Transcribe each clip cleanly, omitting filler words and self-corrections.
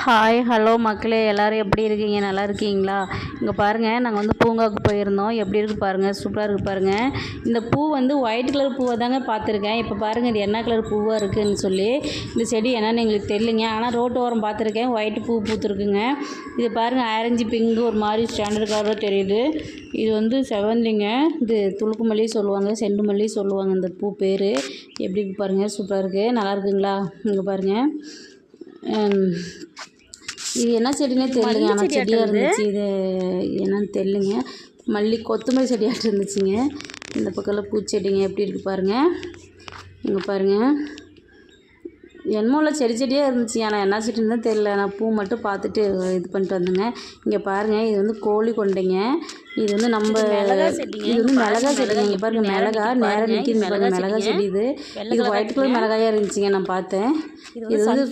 Hi hello மக்களே, எல்லோரும் எப்படி இருக்கீங்க? நல்லா இருக்கீங்களா? இங்கே பாருங்கள், நாங்கள் வந்து பூங்காவுக்கு போயிருந்தோம். எப்படி இருக்குது பாருங்கள், சூப்பராக இருக்குது பாருங்கள். இந்த பூ வந்து ஒயிட் கலர் பூவை தாங்க பார்த்துருக்கேன். இப்போ பாருங்கள், இது என்ன கலர் பூவாக இருக்குதுன்னு சொல்லி. இந்த செடி என்னன்னு எங்களுக்கு தெரியலைங்க. ஆனால் ரோட்டு ஓரம் பார்த்துருக்கேன், ஒயிட் பூ பூத்துருக்குங்க. இது பாருங்கள், ஆரஞ்சு பிங்கு ஒரு மாதிரி ஸ்டாண்டர்ட் கலராக தெரியுது. இது வந்து செவந்திங்க. இது துளுக்கு மல்லி சொல்லுவாங்க, செண்டு மல்லி சொல்லுவாங்க. இந்த பூ பேர் எப்படி இருக்குது பாருங்கள், சூப்பராக இருக்குது. நல்லா இருக்குங்களா? இங்கே பாருங்கள். இது என்ன செடினே தெரியலைங்க. ஆனால் செடியாக இருந்துச்சு. இது என்னன்னு தெரியலைங்க. மல்லி கொத்தமல்லி செடியாகிட்டு இருந்துச்சுங்க. இந்த பக்கத்தில் பூச்செடிங்க எப்படி இருக்குது பாருங்கள். இங்கே பாருங்கள், என்னமோல செடியாக இருந்துச்சு. ஆனால் என்ன செடின்னு தான் தெரியல. நான் பூ மட்டும் பார்த்துட்டு இது பண்ணிட்டு வந்தேங்க. இங்கே பாருங்கள், இது வந்து கோழி கொண்டைங்க. இது வந்து நம்ம இது வந்து மிளகா செடிங்க. இங்கே பாருங்கள், மிளகா நேராக நிற்கிது பாருங்கள். மிளகா செடி இது ஒயிட் கலர் மிளகாயாக இருந்துச்சுங்க. நான் பார்த்தேன். இது வந்து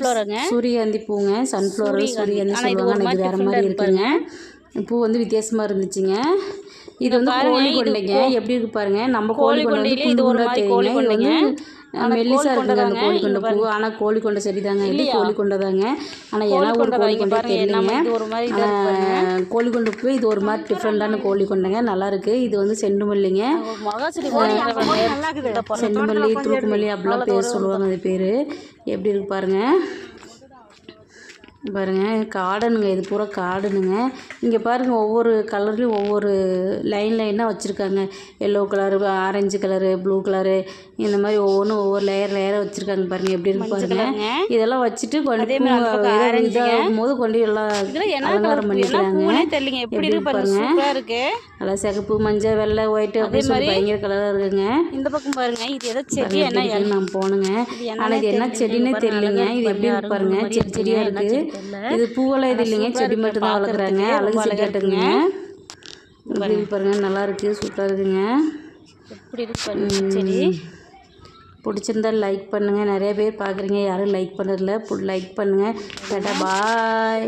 சூரியகாந்தி பூங்க. சன்ஃப்ளவர் சூரியகாந்தி சொல்லுவாங்க. இது வேறு மாதிரி இருக்குங்க. பூ வந்து வித்தியாசமாக இருந்துச்சுங்க. இது வந்து கோழி கொண்டைங்க. எப்படி இருக்கு பாருங்கள். நம்ம கோழி கொண்டை இது ஒரு மாதிரி கோழி கொண்டைங்க. மெல்லிசாக இருக்குங்க அந்த கோழி கொண்டை பூ. ஆனால் கோழி கொண்டை செடி தாங்க. இது கோழி கொண்டை தாங்க. ஆனால் ஏன்னா ஒரு கோழி கொண்டை தெரியலைங்க. கோழி கொண்டை பூ இது ஒரு மாதிரி டிஃப்ரெண்டான கோழி கொண்டைங்க. நல்லாயிருக்கு. இது வந்து செண்டு மல்லிங்க. செண்டு மல்லி, துளுக்கு மல்லி அப்படிலாம் பேர் சொல்லுவாங்க. அது பேர் எப்படி இருக்கு பாருங்கள். பாருங்கள், கார்டனுங்க. இது பூரா கார்டனுங்க. இங்கே பாருங்கள், ஒவ்வொரு கலர்லேயும் ஒவ்வொரு லைனாக வச்சுருக்காங்க. Yellow colour, orange colour, blue colour, இந்த மாதிரி ஒவ்வொன்றும் ஒவ்வொரு லேயராக வச்சுருக்காங்க. பாருங்கள் எப்படி இருக்கு பாருங்கள். இதெல்லாம் வச்சுட்டு கொண்டு இதாகும் போது கொண்டு எல்லாம் அலங்காரம் பண்ணிக்கிறாங்க. எப்படி இருக்கு பாருங்க. நல்லா சிகப்பு, மஞ்சள், வெள்ளை, ஒயிட்டு அப்படி சொல்லி பயங்கர கலராக இருக்குங்க. இந்த பக்கம் பாருங்கள், இது எதோ செடி என்ன நான் போனுங்க. ஆனால் இது என்ன செடின்னே தெரியலைங்க. இது எப்படி இருக்கு பாருங்க. செடியாக இருக்குது. இது பூவெல்லாம் இது இல்லைங்க, செடி மட்டும் தான் வளர்க்குறாங்க. அழகு செடியாட்டுங்க. இப்படி பாருங்க, நல்லா இருக்குது, சூப்பராக இருக்குங்க. எப்படி இருக்கு செடி. பிடிச்சிருந்தா லைக் பண்ணுங்கள். நிறைய பேர் பார்க்குறீங்க, யாரும் லைக் பண்ணுறதில்ல. லைக் பண்ணுங்கள். டாடா பாய்.